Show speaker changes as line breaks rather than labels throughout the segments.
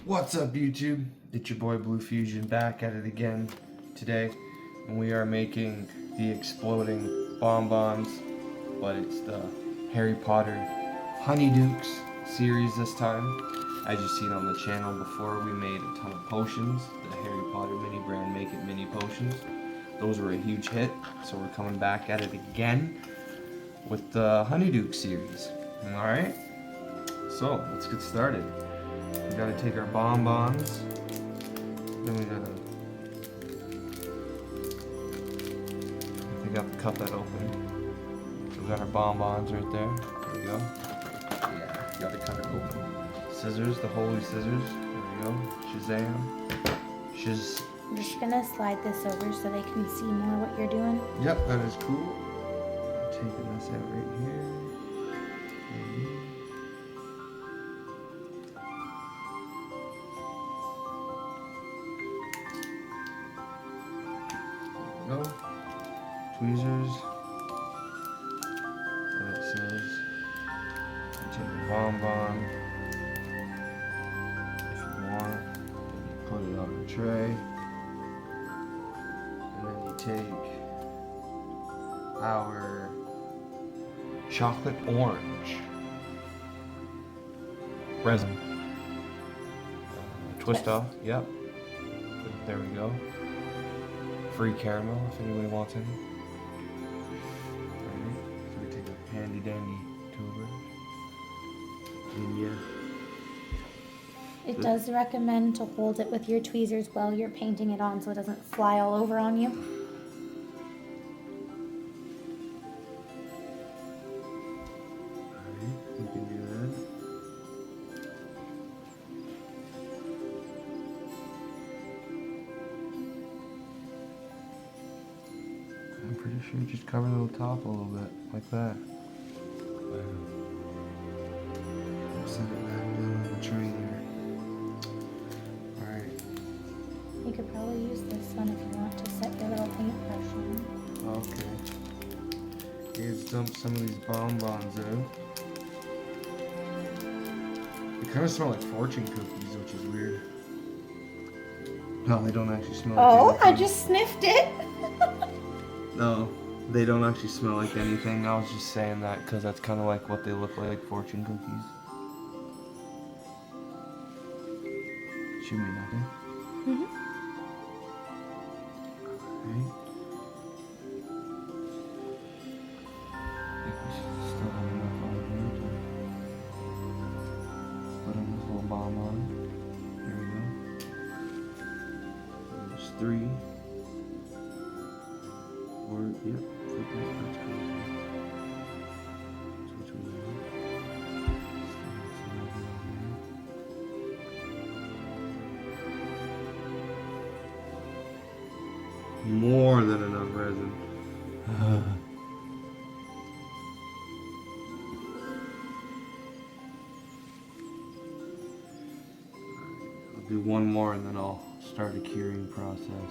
What's up, YouTube? It's your boy Blue Fusion back at it again today, and we are making the exploding bonbons, but it's the Harry Potter HoneyDukes series this time. As you've seen on the channel before, we made a ton of potions, the Harry Potter mini brand Make It Mini potions. Those were a huge hit, so we're coming back at it again with the HoneyDukes series. Alright, so let's get started. We gotta take our bonbons, then we gotta, if we got the cup that open, so we got our bonbons right there, there we go. Yeah, you gotta cut it open. Scissors, the holy scissors, there we go. Shazam.
I'm just gonna slide this over so they can see more what you're doing.
Yep, that is cool. I'm taking this out right here. Go. Tweezers. And it says, you take a bonbon. If you want, you put it on the tray. And then you take our chocolate orange resin. Twist off, yep. There we go. Free caramel if anybody wants any. Alright, so we take a handy dandy tuber. And yeah.
It does recommend to hold it with your tweezers while you're painting it on so it doesn't fly all over on you.
Alright, you can do that. I'm pretty sure just cover the top a little bit, like that. Set it back down on the tray there. Alright.
You could probably use this one if you want to set your little paintbrush on.
Okay. Let's dump some of these bonbons out. They kind of smell like fortune cookies, which is weird. No, they don't actually smell like anything.
I just sniffed it.
No, they don't actually smell like anything. I was just saying that because that's kind of like what they look like fortune cookies. Should be nothing.
Mm-hmm.
Alright. I think we should still have enough on here to put on this little bonbon. There we go. There's 3. Or, yep, that's cool. So which one do you want? More than enough resin. I'll do one more and then I'll start a curing process.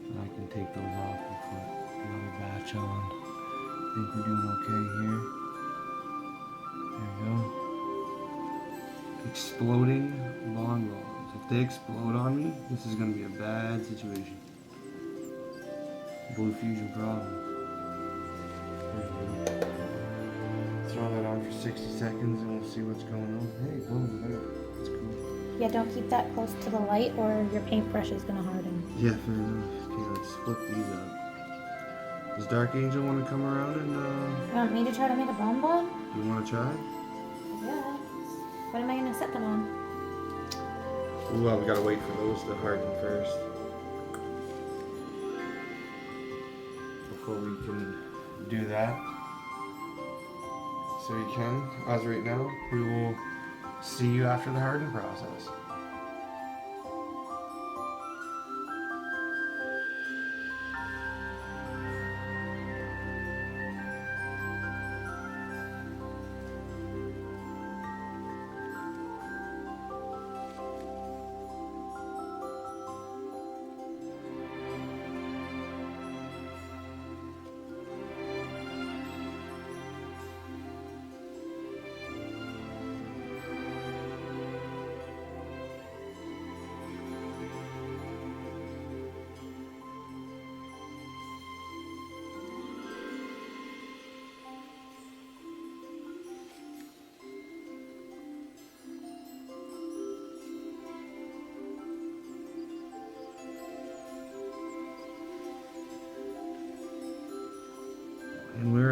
And I can take those off and put another batch on. I think we're doing okay here. There we go. Exploding bonbons. If they explode on me, this is going to be a bad situation. Blue Fusion problem. There we go. Throw that on for 60 seconds and we'll see what's going on. Hey, boom, there. That's cool.
Yeah, don't keep that close to the light or your paintbrush is going to harden.
Yeah, fair enough. Okay, let's flip these up. Does Dark Angel want to come around and,
You want me to try to make a bonbon?
you want to try?
Yes. What am I going to set them on?
Ooh, well, we gotta wait for those to harden first. Before we can do that. So you can, as right now, we will see you after the harden process.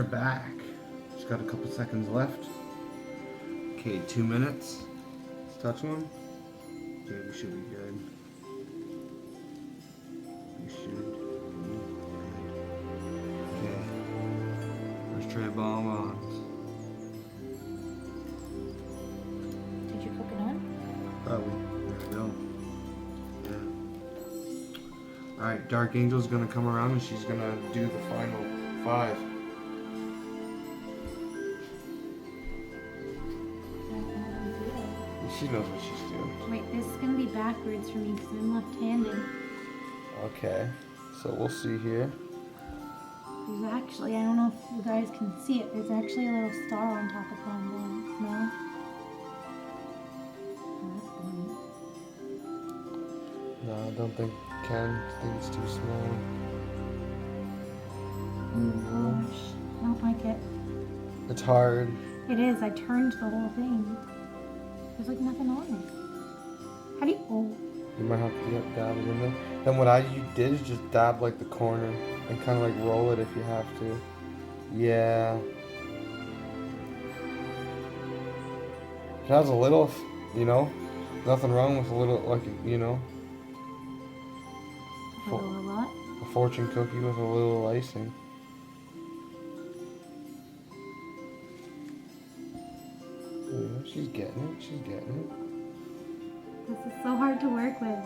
back. Just got a couple seconds left. Okay, 2 minutes. Let's touch one. Okay, we should be good. We should be good. Okay. First tray of bonbons.
Did you cook it on?
Probably. There we go. Yeah. Alright, Dark Angel's gonna come around and she's gonna do the final 5. She knows what she's doing.
Wait, this is gonna be backwards for me because I'm left-handed.
Okay, so we'll see here.
There's actually, I don't know if you guys can see it, there's actually a little star on top of bonbons. No? Oh, that's funny.
No, I don't think Ken. I think it's too small.
Oh gosh, I don't like it.
It's hard.
It is, I turned the whole thing. There's like nothing on it. How do you, oh.
You might have to dab it in there. Then what you did is just dab like the corner and kind of like roll it if you have to. Yeah. It has a little, you know, nothing wrong with a little, like, you know.
A lot?
A fortune cookie with a little icing. Yeah, she's getting it. She's getting it.
This is so hard to work with.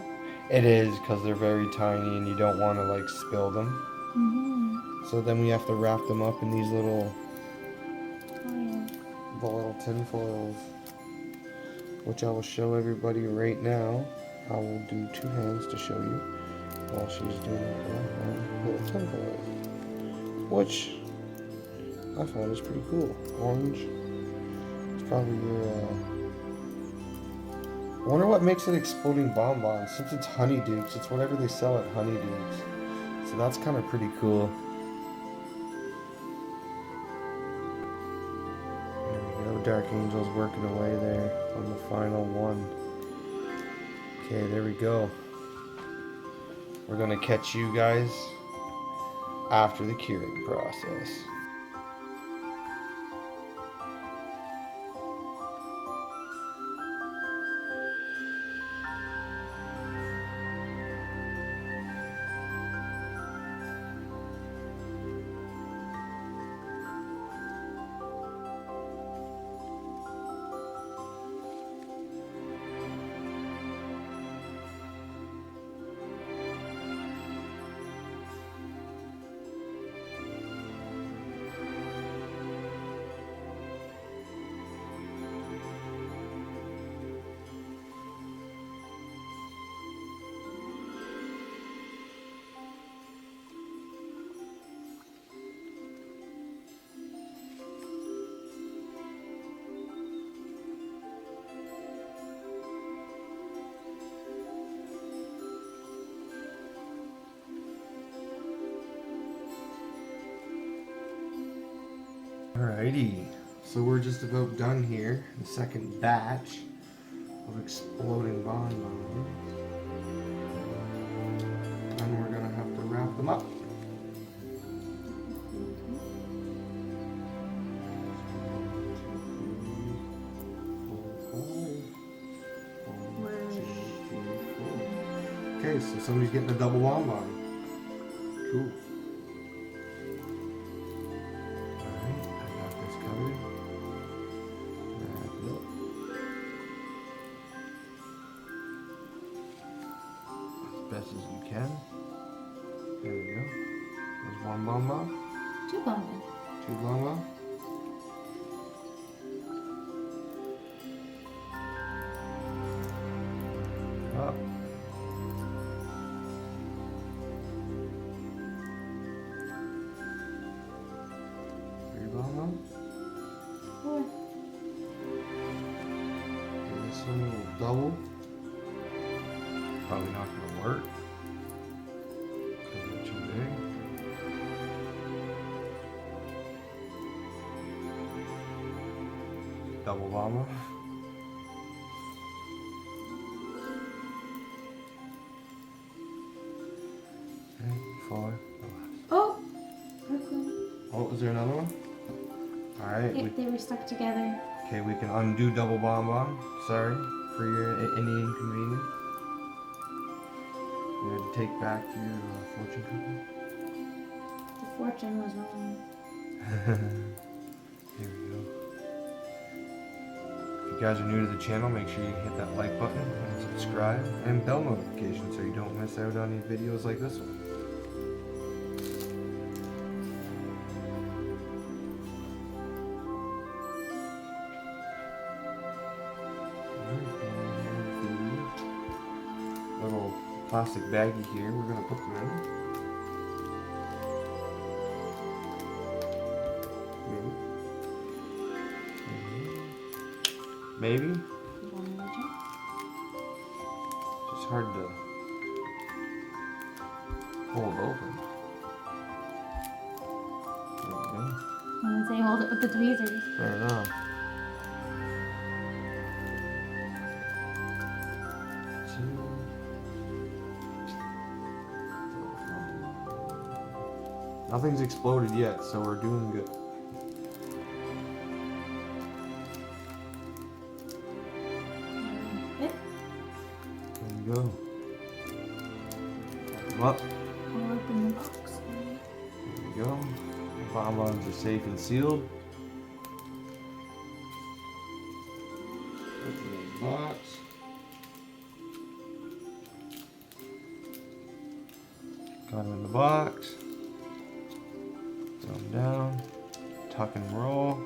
It is, because they're very tiny and you don't want to like spill them.
Mm-hmm.
So then we have to wrap them up in these little,
Oh,
the little tin foils, which I will show everybody right now. I will do 2 hands to show you while she's doing that little tin foils, which I found is pretty cool. Orange. It's probably your. I wonder what makes it exploding bonbons. Since it's HoneyDukes, it's whatever they sell at HoneyDukes. So that's kind of pretty cool. There we go. Dark Angel's working away there on the final one. Okay, there we go. We're gonna catch you guys after the curing process. Alrighty, so we're just about done here. The second batch of exploding bonbons. And we're gonna have to wrap them up. Okay, so somebody's getting a double bonbon. Cool. Best as you can. There we go. There's 1 bonbon.
2 bonbons.
2 bonbon. Up. 3 bonbon.
4.
Okay, this one will double. Probably not going to work because they're too big. Double llama. Okay, 4.
Oh! Brooklyn.
Oh, is there another one? Alright.
Yep, they were stuck together.
Okay, we can undo double bonbon. Sorry for any inconvenience. You had to take back your fortune cookie.
The fortune was wrong.
Here we go. If you guys are new to the channel, make sure you hit that like button and subscribe and bell notification so you don't miss out on any videos like this one. Little plastic baggie here, we're gonna put them in. Maybe.
You want me to check?
It's hard to hold open. There we go.
I'm gonna say hold it with the tweezers.
Fair enough. Nothing's exploded yet, so we're doing good.
It.
There you go. Well,
I'll open the box.
there you go. The bonbons are safe and sealed. Open the box. Got them in the box. Throw them down. Tuck and roll.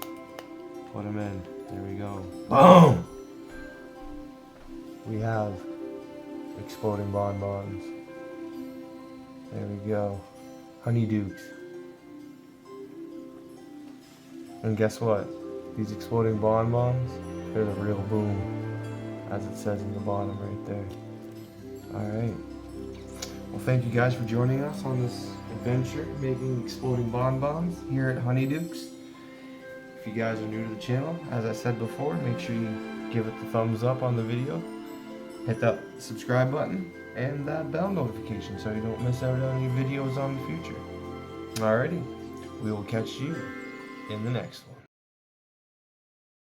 Put them in. There we go. Boom! We have exploding bonbons. There we go. HoneyDukes. And guess what? These exploding bonbons, they're the real boom. As it says in the bottom right there. Alright. Well, thank you guys for joining us on this adventure making exploding bonbons here at HoneyDukes. If you guys are new to the channel, as I said before, make sure you give it the thumbs up on the video. Hit that subscribe button and that bell notification so you don't miss out on any videos on the future. Alrighty, we will catch you in the next one.